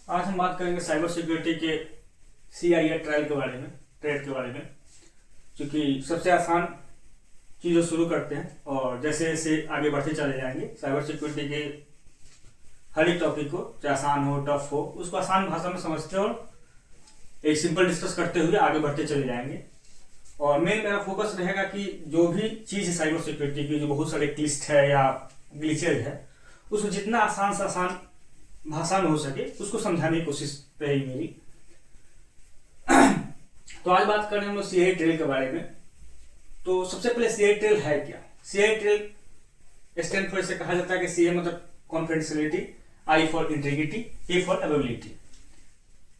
आज हम बात करेंगे साइबर सिक्योरिटी के CIA ट्रेड के बारे में। क्योंकि सबसे आसान चीज़ों शुरू करते हैं और जैसे जैसे आगे बढ़ते चले जाएंगे साइबर सिक्योरिटी के हर एक टॉपिक को, चाहे आसान हो टफ हो, उसको आसान भाषा में समझते और एक सिंपल डिस्कस करते हुए आगे बढ़ते चले जाएंगे। और मेन मेरा फोकस रहेगा कि जो भी चीज़ है साइबर सिक्योरिटी की, जो बहुत सारे क्लिस्ट है या ग्लिचेज है, उसको जितना आसान से आसान भाषा में हो सके उसको समझाने की कोशिश रहेगी मेरी। तो आज बात करें हम CIA ट्रेल के बारे में। तो सबसे पहले CIA ट्रेल है क्या? CIA ट्रेल स्टैंड फॉर, इसे कहा जाता है कि CA मतलब confidentiality, I for integrity, A for availability.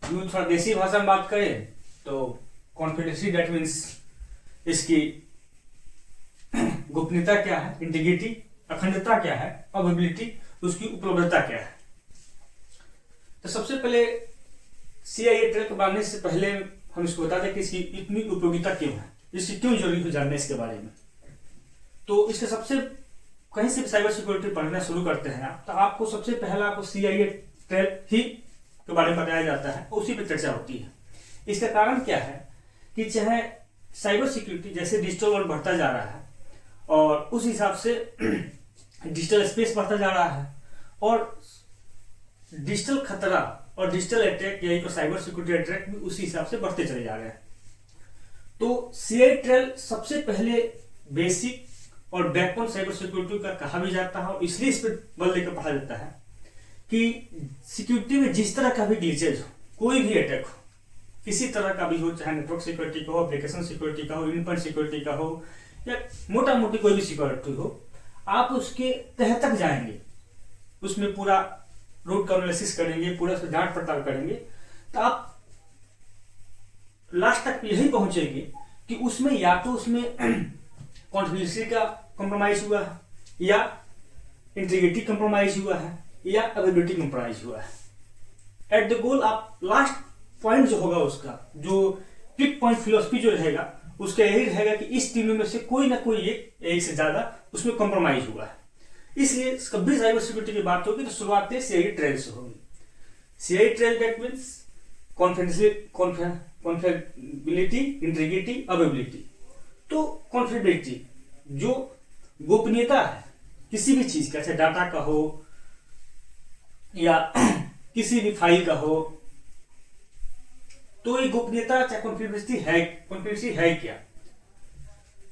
यूँ थोड़ा देसी भाषा में बात करें तो कॉन्फिडेंशियलिटी दैट मीन्स इसकी गोपनीयता क्या है, इंटीग्रिटी अखंडता क्या है, अवेबिलिटी उसकी उपलब्धता क्या है। तो सबसे पहले CIA ट्रेल को बनाने से पहले हम इसको बता दें कि इसकी इतनी उपयोगिता क्यों है, इसकी क्यों जरूरी है जानना इसके बारे में। तो इसके सबसे कहीं से भी साइबर सिक्योरिटी पढ़ना शुरू करते हैं आप, तो आपको सबसे पहला आपको CIA ट्रेल ही के बारे में बताया जाता है, उसी पर चर्चा होती है। इसका कारण क्या है कि चाहे साइबर सिक्योरिटी जैसे डिजिटल वर्ल्ड बढ़ता जा रहा है और उस हिसाब से डिजिटल स्पेस बढ़ता जा रहा है और डिजिटल खतरा और डिजिटल अटैक यही तो साइबर सिक्योरिटी अटैक भी उसी हिसाब से बढ़ते चले जा रहे हैं। तो CIA ट्रेल सबसे पहले बेसिक और बैकबोन साइबर सिक्योरिटी का कहा भी जाता है और इसलिए इस पर बल देकर पढ़ा जाता है कि सिक्योरिटी में जिस तरह का भी ग्लिचेज हो, कोई भी अटैक हो, किसी तरह का भी हो, चाहे नेटवर्क सिक्योरिटी का हो, एप्लीकेशन सिक्योरिटी का हो, इनपुट सिक्योरिटी का हो या मोटा मोटी कोई भी सिक्योरिटी हो, आप उसके तह तक जाएंगे, उसमें पूरा रूट का एनालिसिस करेंगे, पूरा उसका जांच पड़ताल करेंगे, तो आप लास्ट तक यही पहुंचेंगे कि उसमें या तो उसमें कॉन्फिडेंशियलिटी का कॉम्प्रोमाइज हुआ है, या इंटीग्रिटी कॉम्प्रोमाइज हुआ है, या अवेबिलिटी कॉम्प्रोमाइज हुआ है। एट द गोल आप लास्ट पॉइंट जो होगा, उसका जो पिक पॉइंट फिलोसफी जो रहेगा, उसका यही रहेगा कि इस तीनों में से कोई ना कोई एक से ज्यादा उसमें कॉम्प्रोमाइज हुआ है। इसलिए कभी साइबर सिक्योरिटी की बात होगी तो शुरुआत CIA ट्रेल से होगी। CIA trail that means confidentiality, integrity, availability. तो कॉन्फिडेंशियलिटी जो गोपनीयता है किसी भी चीज का, चाहे डाटा का हो या किसी भी फाइल का हो, तो ये गोपनीयता चाहे कॉन्फिडेंशियलिटी है क्या?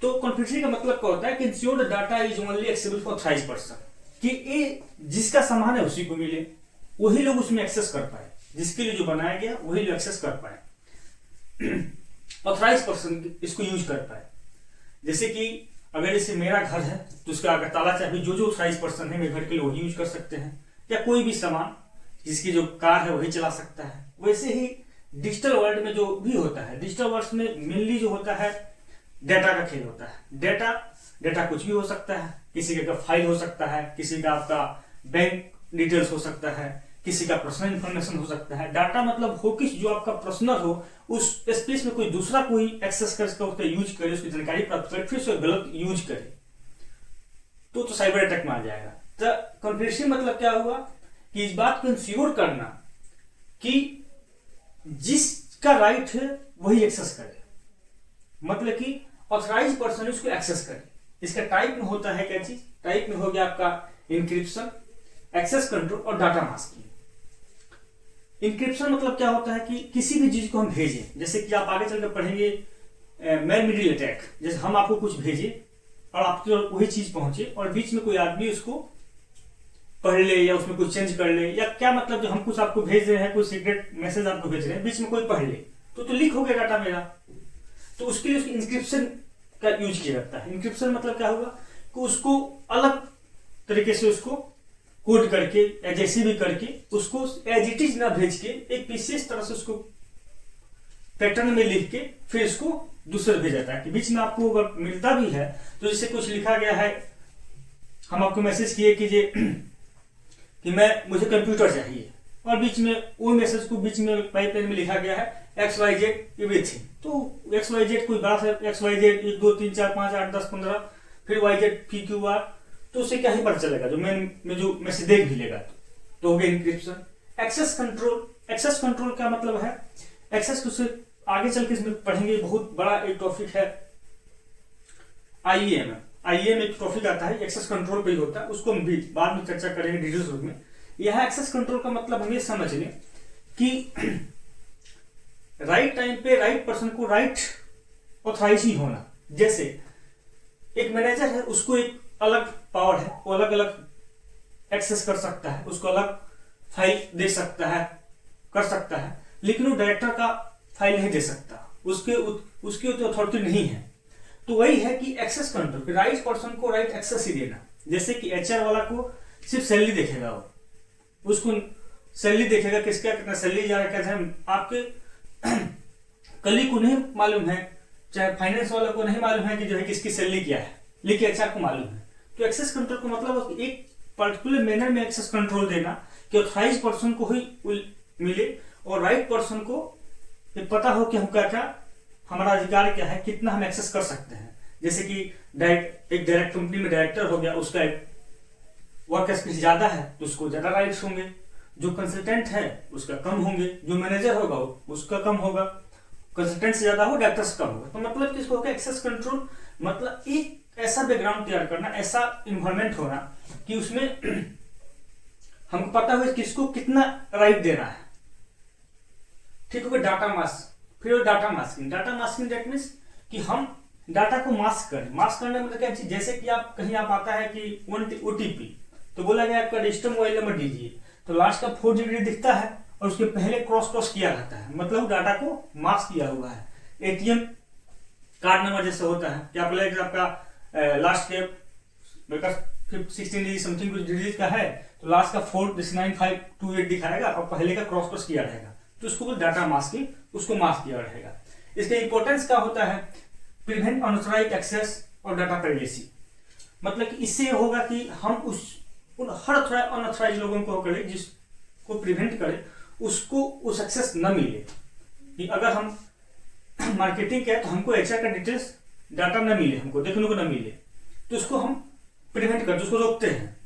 तो कॉन्फिडेंशियलिटी का मतलब क्या होता है कि ensure the data is only accessible for authorised person, कि ये जिसका सामान है उसी को मिले, वही लोग उसमें एक्सेस कर पाए, जिसके लिए जो बनाया गया वही लोग एक्सेस कर पाए, ऑथराइज्ड पर्सन इसको यूज कर पाए। जैसे कि अगर जैसे मेरा घर है तो उसका अगर ताला चाबी जो ऑथराइज्ड पर्सन है मेरे घर के लिए वही यूज कर सकते हैं, या कोई भी सामान जिसकी जो कार है वही चला सकता है। वैसे ही डिजिटल वर्ल्ड में जो भी होता है, डिजिटल वर्ल्ड में मेनली जो होता है डेटा का खेल होता है। डेटा कुछ भी हो सकता है, किसी का फाइल हो सकता है, किसी का आपका बैंक डिटेल्स हो सकता है, किसी का पर्सनल इंफॉर्मेशन हो सकता है। डाटा मतलब हो कि जो आपका पर्सनल हो, उस स्पेस में कोई दूसरा कोई एक्सेस कर उसका यूज करे, उसकी जानकारी प्राप्त करे, फिर उसका गलत यूज करे, तो साइबर अटैक में आ जाएगा। तो कॉन्फिडेंशियल मतलब क्या हुआ कि इस बात को इंश्योर करना कि जिसका राइट है वही एक्सेस करे, मतलब कि ऑथराइज्ड पर्सन उसको एक्सेस करे। इसका टाइप में होता है क्या चीज? टाइप में हो गया आपका इंक्रिप्शन, एक्सेस कंट्रोल और डाटा मास्किंग। इंक्रिप्शन मतलब क्या होता है कि किसी भी चीज को हम भेजें, जैसे कि आप आगे चलकर पढ़ेंगे मैन मिडिल अटैक, जैसे हम आपको कुछ भेजें और आपकी वही चीज पहुंचे और बीच में कोई आदमी उसको पढ़ ले या उसमें कुछ चेंज कर ले, या क्या मतलब जो हम कुछ आपको भेज रहे हैं, कोई सीक्रेट मैसेज आपको भेज रहे हैं, बीच में कोई पढ़ ले तो लीक हो गया डाटा मेरा। तो उसके लिए इंक्रिप्शन का यूज किया जाता है। इंक्रिप्शन मतलब क्या होगा कि उसको अलग तरीके से उसको कोड करके या जैसे भी करके उसको एज इट इज ना भेज के एक विशेष तरह से उसको पैटर्न में लिख के फिर इसको दूसरे भेजा जाता है। कि बीच में आपको अगर मिलता भी है तो जैसे कुछ लिखा गया है, हम आपको मैसेज किए कि मुझे कंप्यूटर चाहिए, और बीच में वो मैसेज को बीच में पाइपलाइन में लिखा गया है XYZ एवरीथिंग। तो XYZ कोई बड़ा सा XYZ 1 2 3 4 5 8 10 15 फिर YZ PQR, तो उससे क्या ही पता चलेगा, जो मेन में जो मैसेज देख भी लेगा तो हो गया इंक्रिप्शन। एक्सेस कंट्रोल का मतलब है एक्सेस को सिर्फ आगे चल के इसमें पढ़ेंगे, बहुत बड़ा एक टॉपिक है आईएम एक टॉपिक आता है एक्सेस कंट्रोल पे ही होता है, उसको हम भी बाद में चर्चा करेंगे डिटेल्स रूप में। यह एक्सेस कंट्रोल का मतलब हम ये समझ लें कि राइट टाइम पे राइट पर्सन को राइट ऑथराइज ही होना। जैसे एक मैनेजर है, उसको एक अलग पावर है, वो अलग अलग एक्सेस कर सकता है, उसको अलग फाइल दे सकता है, कर सकता है, लेकिन वो डायरेक्टर का फाइल नहीं दे सकता, उसकी अथॉरिटी नहीं है। तो वही है कि एक्सेस कंट्रोल, राइट पर्सन को राइट एक्सेस ही देना। जैसे कि एचआर वाला को सिर्फ सैलरी देखेगा, वो उसको सैलरी देखेगा, किसका कितना सैलरी जा रहा है, आपके कलीग को नहीं मालूम है, चाहे फाइनेंस वाला को नहीं मालूम है कि जो है किसकी सैलरी क्या है, लेकिन एचआर को मालूम है। तो एक्सेस कंट्रोल का मतलब एक पर्टिकुलर मैनर में एक्सेस कंट्रोल देना कि ऑथराइज पर्सन को ही मिले और राइट पर्सन को ये पता हो कि हम क्या क्या हमारा अधिकार क्या है, कितना हम एक्सेस कर सकते हैं। जैसे कि एक डायरेक्ट कंपनी में डायरेक्टर हो गया, उसका वर्क स्पेस ज्यादा है तो उसको ज्यादा राइट्स होंगे, जो कंसल्टेंट है उसका कम होंगे, जो मैनेजर होगा उसका कम होगा, कंसल्टेंट से ज्यादा हो डायरेक्टर से कम होगा। तो मतलब किसको होगा एक्सेस कंट्रोल, मतलब एक ऐसा बैकग्राउंड तैयार करना, ऐसा इन्वायरमेंट होना कि उसमें हमको पता हो किसको कितना राइट देना है। ठीक होगा। डाटा मास्क, फिर डाटा मास्किंग दैट मीन्स कि हम डाटा को मास्क करें। मास्क करने में मतलब क्या चीज, जैसे कि आप कहीं आप आता है कि ओटीपी, तो बोला गया आपका रजिस्टर मोबाइल नंबर दीजिए, तो लास्ट का 4 डिजिट दिखता है और उसके पहले क्रॉस किया रहता है, मतलब डाटा को मास्क किया हुआ है। एटीएम कार्ड नंबर जैसे होता है कि आप लेकर आपका लास्ट के 16 डिजिट समथिंग कुछ डिजिट का है, तो लास्ट का 49528 दिखाएगा और पहले का क्रॉस किया रहेगा, तो उसको डाटा मास्किंग, उसको मास्क किया रहेगा। इसका इंपॉर्टेंस क्या होता है, प्रिवेंट अनऑथराइज्ड एक्सेस और डाटा प्राइवेसी। मतलब कि इससे होगा कि हम उन हर अनऑथराइज्ड लोगों को करें, जिसको प्रिवेंट करें उसको उस एक्सेस न मिले। कि अगर हम मार्केटिंग किया तो हमको एचआर का डिटेल्स डाटा न मिले, हमको देखने को न मिले, तो उसको हम प्रिवेंट करते, उसको रोकते हैं।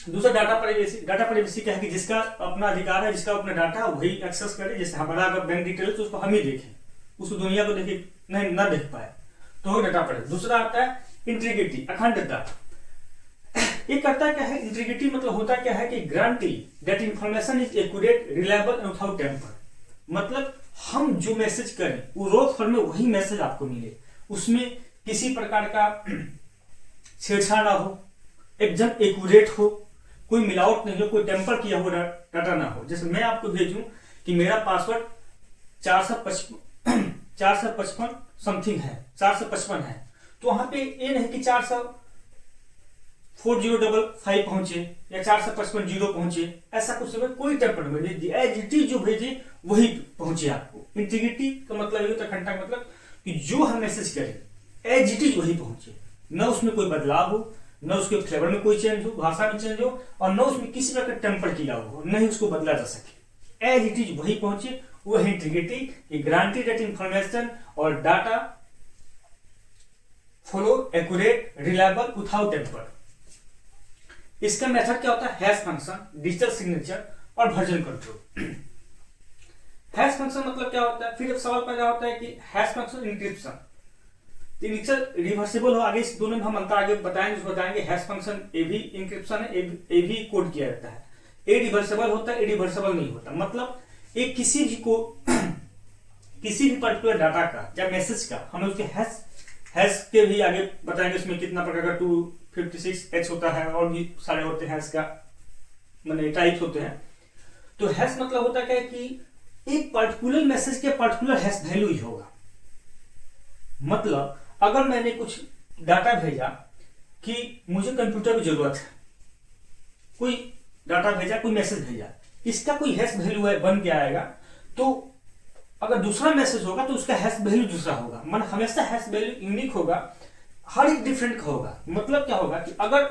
दूसरा डाटा प्राइवेसी क्या है कि जिसका अपना अधिकार है, जिसका अपना डाटा वही एक्सेस करे। जैसे हमारा अगर बैंक डिटेल्स तो उसको हम ही देखें, उसको दुनिया को देखे नहीं ना देख पाए, तो डाटा प्राइवेसी। दूसरा आता है इंटीग्रिटी, अखंडता। ये करता क्या है, इंटीग्रिटी मतलब होता क्या है कि guarantee that information is accurate, reliable and without temper. मतलब हम जो मैसेज करें वो रोज फॉर में वही मैसेज आपको मिले, उसमें किसी प्रकार का छेड़छाड़ ना हो, एकदम एक्यूरेट हो, कोई मिलावट नहीं हो, कोई टेम्पर किया हुआ डाटा ना हो। जैसे मैं आपको भेजूं कि मेरा पासवर्ड 455 समथिंग है, 455 है, तो वहां पे ये नहीं कि 40405 पहुंचे या 455 पहुंचे, ऐसा कुछ कोई टेम्पर नहीं भेजिए, एज इट इज जो भेजे वही पहुंचे आपको। इंटीग्रिटी का मतलब ये होता है, अखंडता का मतलब कि जो हम मैसेज करें एज इट इज वही पहुंचे, न उसमें कोई बदलाव हो, न उसके फ्लेवर में कोई चेंज हो, भाषा में चेंज हो, और न उसमें किसी प्रकार टेम्पर किया हो, न ही उसको बदला जा सके, एज इट इज वही पहुंचे, वो है इंटीग्रिटी। गारंटी दैट इंफॉर्मेशन और data follow accurate, reliable, without temper. इसका मेथड क्या होता है, हैश फंक्शन, डिजिटल सिग्नेचर और वर्जन कंट्रोल। हैश फंक्शन मतलब क्या होता है, फिर सवाल पैदा होता है कि हैश फंक्शन इंक्रिप्शन रिवर्सिबल हो, आगे इस दोनों में हम अंतर आगे बताएंगे। हैश फंक्शन ए भी इंक्रिप्शन है, ए भी कोड किया जाता है, ए रिवर्सिबल होता है, ए रिवर्सिबल नहीं होता। मतलब एक किसी भी पर्टिकुलर डाटा का या मैसेज का हमें उसके हैश के भी आगे बताएंगे, उसमें कितना प्रकार का 256H होता है और भी सारे होते हैं, हैश का मतलब टाइप्स होते हैं। तो हैश मतलब होता क्या है कि एक पर्टिकुलर मैसेज के पर्टिकुलर हैश वैल्यू ही होगा। मतलब अगर मैंने कुछ डाटा भेजा कि मुझे कंप्यूटर की जरूरत है, कोई डाटा भेजा, कोई मैसेज भेजा, इसका कोई हैश वैल्यू है बन के आएगा, तो अगर दूसरा मैसेज होगा तो उसका हैश वैल्यू दूसरा होगा। मतलब हमेशा हैश वैल्यू यूनिक होगा, हर एक डिफरेंट का होगा। मतलब क्या होगा कि अगर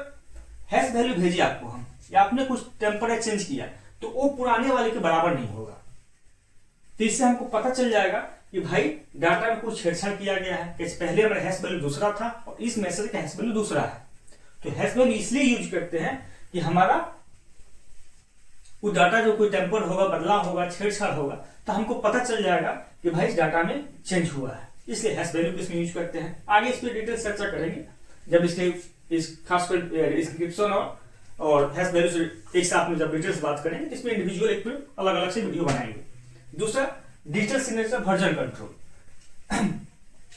हैश वैल्यू भेजी आपको हम, या आपने कुछ टेम्परेचर चेंज किया, तो वो पुराने वाले के बराबर नहीं होगा। तो इससे हमको पता चल जाएगा कि भाई डाटा में कुछ छेड़छाड़ किया गया है, कि पहले हमारा हैश वैल्यू दूसरा था और इस मैसेज का हैश वैल्यू दूसरा है। तो हैश वैल्यू इसलिए यूज करते हैं कि हमारा वो डाटा जो कोई टेम्पर होगा, बदलाव होगा, छेड़छाड़ होगा, तो हमको पता चल जाएगा कि भाई इस डाटा में चेंज हुआ है। इसलिए हैश वैल्यू को इसमें यूज करते हैं। आगे इस पर डिटेल चर्चा करेंगे जब इसके इस खासकर इंक्रिप्शन और हैश वैल्यू से एक साथ में जब डिटेल्स बात करेंगे, तो इसमें इंडिविजुअल एक अलग अलग से वीडियो बनाएंगे। दूसरा digital signature version control.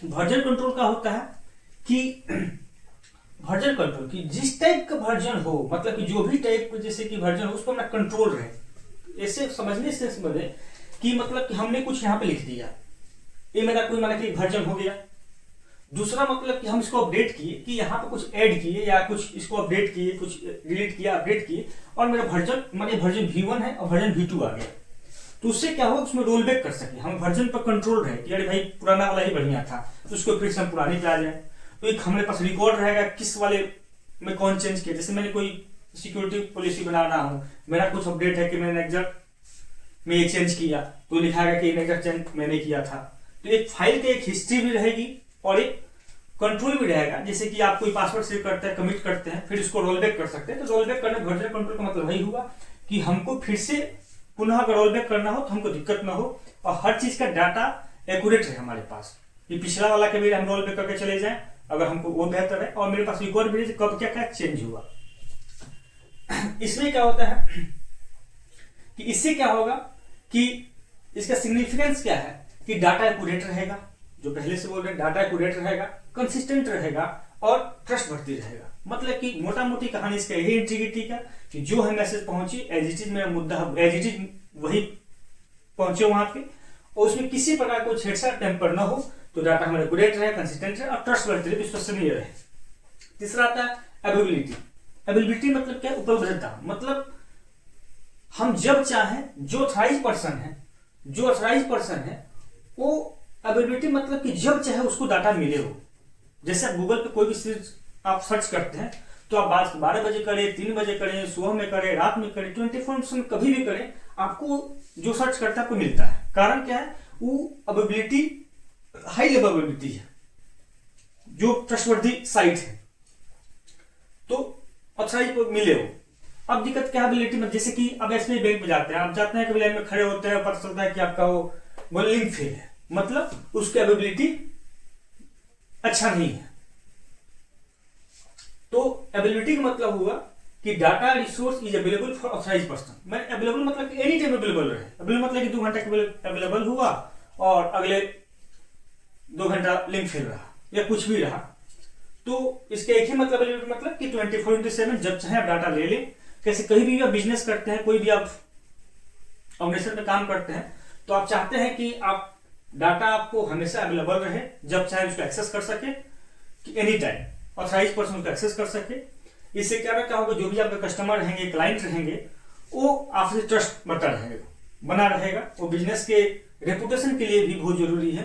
Version control का होता है कि वर्जन कंट्रोल की जिस टाइप का वर्जन हो, मतलब कि जो भी टाइप जैसे कि वर्जन हो उस पर अपना कंट्रोल रहे। ऐसे समझने से समझे कि मतलब कि हमने कुछ यहाँ पे लिख दिया, ये मेरा कोई माना कि वर्जन हो गया। दूसरा मतलब कि हम इसको अपडेट किए कि यहाँ पे कुछ ऐड किए या कुछ इसको अपडेट किए, कुछ डिलीट किया, अपडेट किए, और मेरा वर्जन माने वर्जन V1 है और वर्जन V2 आ गया। तो उससे क्या होगा, उसमें रोल बैक कर सके, हम वर्जन पर कंट्रोल रहे कि अरे भाई पुराना वाला ही बढ़िया था, तो उसको फिर से हम पुराने पे आ जाए। तो एक हमारे पास रिकॉर्ड रहेगा किस वाले में कौन चेंज किया। जैसे मैंने कोई सिक्योरिटी पॉलिसी बना रहा हूँ, मेरा कुछ अपडेट है कि मैंने एग्जैक्ट में ये चेंज किया, तो लिखाएगा कि एग्जैक्ट चेंज मैंने किया था। तो एक फाइल की एक हिस्ट्री भी रहेगी और एक कंट्रोल भी रहेगा। जैसे कि आप कोई पासवर्ड सेव करते हैं, कमिट करते हैं, फिर इसको रोल बैक कर सकते हैं। तो रोल बैक करने वर्जन कंट्रोल का मतलब वही हुआ कि हमको फिर से पुनः अगर रोल बैक करना हो तो हमको दिक्कत ना हो और हर चीज का डाटा एक्यूरेट रहे हमारे पास। ये पिछला वाला के भी हम रोल बैक करके चले जाएं अगर हमको वो बेहतर है, और मेरे पास रिकॉर्ड भी कब क्या क्या चेंज हुआ। इसमें क्या होता है कि इससे क्या होगा कि इसका सिग्निफिकेंस क्या है कि डाटा एक्यूरेट रहेगा, जो पहले से बोल रहे हैं डाटा एक्यूरेट रहेगा, कंसिस्टेंट रहेगा और ट्रस्टवर्दी रहेगा। मतलब कि मोटा मोटी कहानी इसका यही इंटीग्रिटी का कि जो है मैसेज पहुंची एज इट इज, मेरा मुद्दा एज इट इज वही पहुंचे वहां पे, और उसमें किसी प्रकार को छेड़छाड़ टेम्पर ना हो, तो डाटा हमारा एक्यूरेट रहे, कंसिस्टेंट रहे और ट्रस्टवर्दी रहे, विश्वसनीय रहे। तीसरा आता है अवेलेबिलिटी। अवेलेबिलिटी मतलब क्या, उपलब्धता। मतलब हम जब चाहें, जो ऑथराइज पर्सन है वो अवेलेबिलिटी, मतलब कि जब चाहे उसको डाटा मिले हो। जैसे आप गूगल पे कोई भी चीज आप सर्च करते हैं तो आप 12 बजे करें, 3 बजे करें, सुबह में करें, रात में करें, 24 में कभी भी करें, आपको जो सर्च करता है आपको मिलता है। कारण क्या है, वो अवेलेबिलिटी हाई लेवल अवेलेबिलिटी है, जो ट्रस्टवर्दी साइट है, तो ऑथराइज को मिले हो। अब दिक्कत क्या है में, जैसे कि अब ऐसे बैंक में जाते हैं, आप जाते हैं कभी लाइन में खड़े होते हैं, पता चलता है कि आपका वो लिंक फेल है, मतलब उसकी अवेलेबिलिटी अच्छा नहीं है। तो अवेलेबिलिटी का मतलब हुआ कि data resource is available for authorize person. मैं अवेलेबल मतलब कि एनी टाइम अवेलेबल रहे। अवेलेबल मतलब कि 2 घंटा अवेलेबल हुआ और अगले 2 घंटा लिंक फेल रहा या कुछ भी रहा, तो इसका एक ही मतलब मतलब कि 24/7 जब चाहे आप डाटा ले लें। कैसे कहीं भी आप बिजनेस करते हैं, कोई भी आप ऑर्गेनाइजेशन में काम करते हैं, तो आप चाहते हैं कि आप डाटा आपको हमेशा अवेलेबल रहे, जब चाहे उसको एक्सेस कर सके, कि एनी टाइम ऑथराइज पर्सन उसको एक्सेस कर सके। इससे क्या होगा, जो भी आपके कस्टमर रहेंगे, क्लाइंट रहेंगे, वो आपसे ट्रस्ट बना रहेगा। वो बिजनेस के रेपुटेशन के लिए भी बहुत जरूरी है।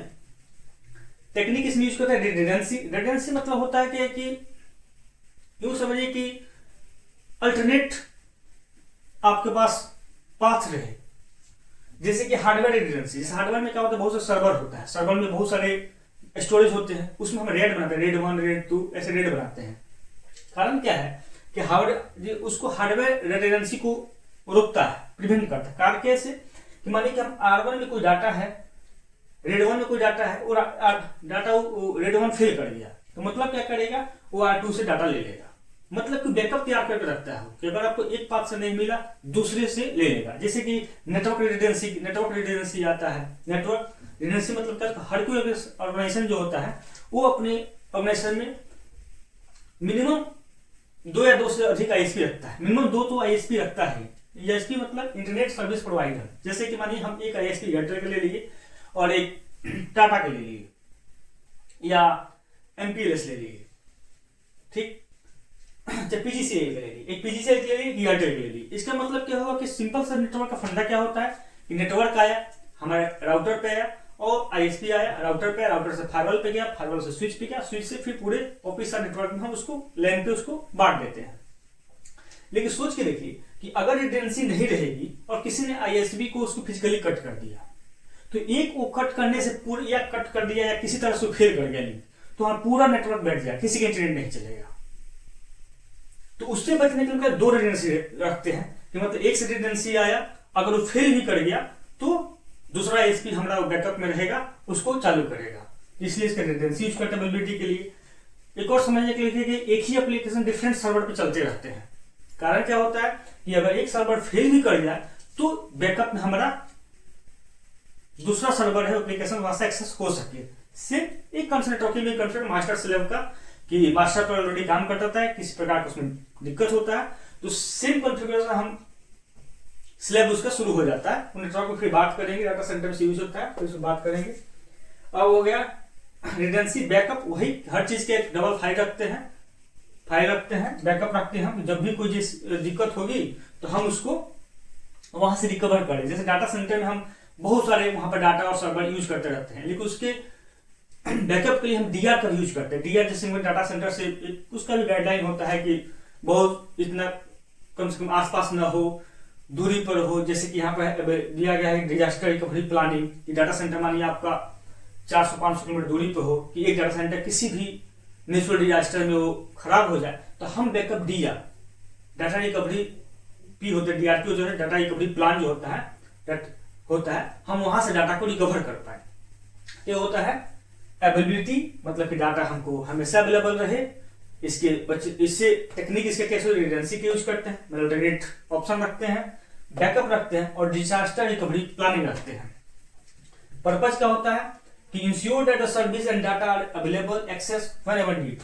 टेक्निक इसमें यूज करता है रिडंडेंसी। रिडंडेंसी मतलब होता है कि यूं समझिए कि अल्टरनेट आपके पास पाथ रहे। जैसे कि हार्डवेयर रिडंडेंसी, जैसे हार्डवेयर में क्या होता है, बहुत से सर्वर होता है, सर्वर में बहुत सारे स्टोरेज होते हैं, उसमें हम रेड बनाते हैं, रेड 1, रेड 2 ऐसे रेड बनाते हैं। कारण क्या है कि हार्डवेयर उसको हार्डवेयर रिडंडेंसी को रोकता है, प्रिवेंट करता है। कारण कैसे कि मानिए कि हम R1 में कोई डाटा है, रेड 1 में कोई डाटा है, और डाटा रेड 1 फेल कर गया, तो मतलब क्या करेगा, वो R2 से डाटा ले लेगा। मतलब कि बैकअप तैयार करके रखता है कि अगर आपको एक पाथ से नहीं मिला, दूसरे से ले लेगा। जैसे कि नेटवर्क रिडंडेंसी आता है। नेटवर्क रिडंडेंसी मतलब क्या, हर कोई ऑर्गेनाइजेशन जो होता है वो अपने ऑर्गेनाइजेशन में मिनिमम 2 या 2 से अधिक आईएसपी रखता है। मिनिमम 2 तो आईएसपी रखता है। आईएसपी मतलब इंटरनेट सर्विस प्रोवाइडर। जैसे कि मानिए हम एक आईएसपी एयरटेल के ले लिए और एक टाटा के ले लिए या एमपीएलएस ले लिए, ठीक, जब पीजीसीएल ले ली, एक पीजीसीएल ले ली, एयरटेल ले ली। इसका मतलब क्या होगा कि सिंपल सा नेटवर्क का फंडा क्या होता है कि नेटवर्क आया, हमारे राउटर पे आया और आईएसपी आया, राउटर पे, राउटर से फायरवॉल पे गया, फायरवॉल से स्विच पे गया, स्विच से फिर पूरे ऑफिसर नेटवर्क में हम उसको लैन पे उसको बांट देते हैं। लेकिन सोच के देखिए कि अगर रिडंडेंसी नहीं रहेगी और किसी ने आईएसपी को उसको फिजिकली कट कर दिया, तो एक वो कट करने से पूरा या कट कर दिया या किसी तरह से फेल कर गया लिंक, तो हम पूरा नेटवर्क बैठ गया, किसी का इंटरनेट नहीं चलेगा। तो उससे बचने के लिए 2 रिडंडेंसी रखते हैं कि मतलब एक से रिडेंडेंसी आया, अगर वो फेल भी कर गया तो दूसरा एसपी हमारा बैकअप में रहेगा, उसको चालू करेगा, इसलिए इसका रिडेंडेंसी यूज करते हैं अवेलेबिलिटी के लिए। एक और समझने के लिए कि एक ही एप्लीकेशन डिफरेंट सर्वर पे चलते रहते हैं। कारण क्या होता है कि अगर एक सर्वर फेल भी कर जाए तो बैकअप में हमारा दूसरा सर्वर है एप्लीकेशन वहां से एक्सेस हो सके। सिर्फ एक कंसेप्ट मास्टर स्लेव का, कि मास्टर पर ऑलरेडी काम करता है, किसी प्रकार का उसमें दिक्कत होता है तो सेम कॉन्फ़िगरेशन हम स्लेब उसका शुरू हो जाता है। नेटवर्क को फिर बात करेंगे, डाटा सेंटर में यूज होता है तो इसमें बात करेंगे। अब हो गया रिडेंडेंसी, बैकअप वही हर चीज के डबल फाइल रखते हैं, बैकअप रखते हैं। जब भी कोई दिक्कत होगी तो हम उसको वहां से रिकवर करें। जैसे डाटा सेंटर में हम बहुत सारे वहां पर डाटा और सर्वर यूज करते रहते हैं, लेकिन उसके बैकअप के लिए हम डीआर का यूज करते हैं। डीआर जैसे डाटा सेंटर से उसका भी गाइडलाइन होता है कि बहुत इतना कम से कम आसपास ना हो, दूरी पर हो। जैसे कि यहाँ पर दिया गया है डिजास्टर रिकवरी प्लानिंग, कि डाटा सेंटर मानिए आपका 400-500 किलोमीटर दूरी पर हो, कि एक डाटा सेंटर किसी भी नेचुरल डिजास्टर में वो खराब हो जाए तो हम backup DR, data recovery P होता है, डीआरपी जो है डाटा रिकवरी प्लान जो होता है हम वहां से डाटा को रिकवर कर पाए। ये होता है अवेलेबिलिटी, मतलब कि डाटा हमको हमेशा अवेलेबल रहे। इससे टेक्निक इसके कैसे रिडेंडेंसी के यूज करते हैं, मतलब अल्टरनेट ऑप्शन रखते हैं, बैकअप रखते हैं और डिजास्टर रिकवरी प्लानिंग रखते हैं। पर्पज क्या होता है कि ensure that the service and data are available access whenever need.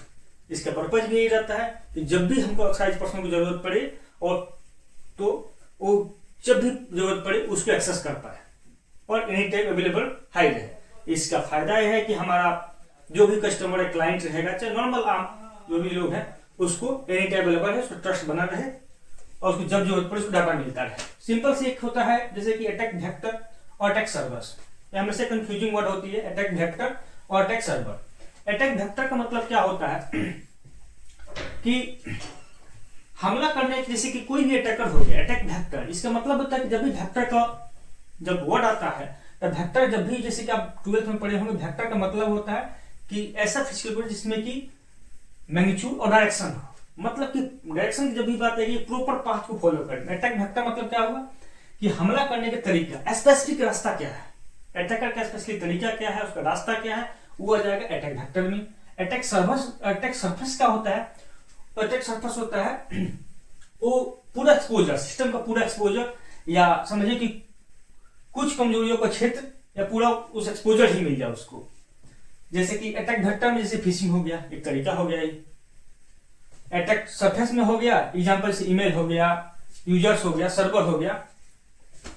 इसका पर्पज भी यही रहता है कि जब भी हमको एक्साइज पर्सन की जरूरत पड़े और तो वो जब भी जरूरत पड़े उसको एक्सेस कर पाए और एनी टाइम अवेलेबल हाई रहे। इसका फायदा यह है कि हमारा जो भी कस्टमर है, क्लाइंट रहेगा, चाहे नॉर्मल आम जो भी लोग हैं, उसको एनी टाइम अवेलेबल है, उसको ट्रस्ट बना रहे और उसको जब जरूरत पड़े उसको डाटा मिलता रहे। सिंपल से एक होता है जैसे कि अटैक वेक्टर और अटैक सर्वर्स, हमेशा कंफ्यूजिंग वर्ड होती है अटैक वेक्टर और अटैक सर्वर। अटैक वेक्टर का मतलब क्या होता है कि हमला करने जैसे कि कोई भी अटैकर हो गया, अटैक वेक्टर, इसका मतलब होता है कि जब भी वेक्टर का जब वर्ड आता है तो वेक्टर जब भी, जैसे कि आप 12th में पढ़े होंगे, वेक्टर का मतलब होता है कि ऐसा फिजिकल क्वांटिटी जिसमें कि मैग्नीट्यूड और डायरेक्शन हो, मतलब कि डायरेक्शन की जब भी बात आएगी प्रॉपर पाथ को फॉलो करें। अटैक वेक्टर मतलब क्या हुआ कि हमला करने का तरीका, स्पेसिफिक रास्ता क्या है, अटैकर का स्पेसिफिक तरीका क्या है, उसका रास्ता क्या है, वो आ जाएगा अटैक वेक्टर में। अटैक सरफेस क्या होता है, अटैक सरफेस होता है वो पूरा एक्सपोजर, सिस्टम का पूरा एक्सपोजर, या समझिए कि कुछ कमजोरियों का क्षेत्र या पूरा उस एक्सपोजर ही मिल जाए उसको। जैसे कि अटैक वेक्टर में जैसे फिशिंग हो गया, एक तरीका हो गया। अटैक सरफेस में हो गया, एग्जांपल से ईमेल हो गया, यूजर्स हो गया, सर्वर हो गया,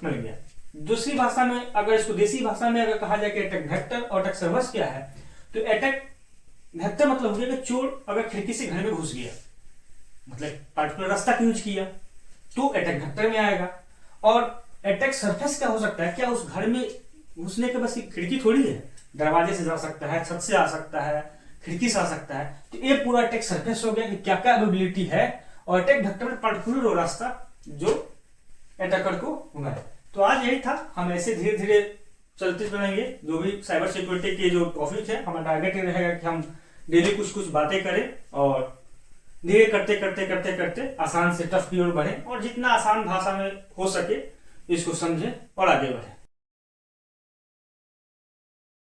मिल गया। दूसरी भाषा में अगर इसको देसी भाषा में अगर कहा जाए कि अटैक वेक्टर और अटैक सर्वर्स क्या है, तो अटैक वेक्टर मतलब हो गया कि चोर अगर खिड़की से घर में घुस गया, मतलब पार्टिकुलर रास्ता यूज किया तो अटैक वेक्टर में आएगा। और अटैक सरफेस क्या हो सकता है, क्या उस घर में घुसने के बस खिड़की थोड़ी है, दरवाजे से जा सकता है, छत से आ सकता है, खिड़की से आ सकता है। तो ये पूरा अटैक सरफेस हो गया कि क्या क्या अवेलेबिलिटी है, और अटैक वेक्टर में पर्टिकुलर रास्ता जो अटैकर को हुआ है। तो आज यही था, हम ऐसे धीरे धीरे चलते रहेंगे। जो भी साइबर सिक्योरिटी के जो टॉपिक है, हमारा टारगेट ये रहेगा कि हम डेली कुछ कुछ बातें करें और धीरे करते करते करते करते आसान से टफ की ओर बढ़े और जितना आसान भाषा में हो सके इसको समझें और आगे बढ़े।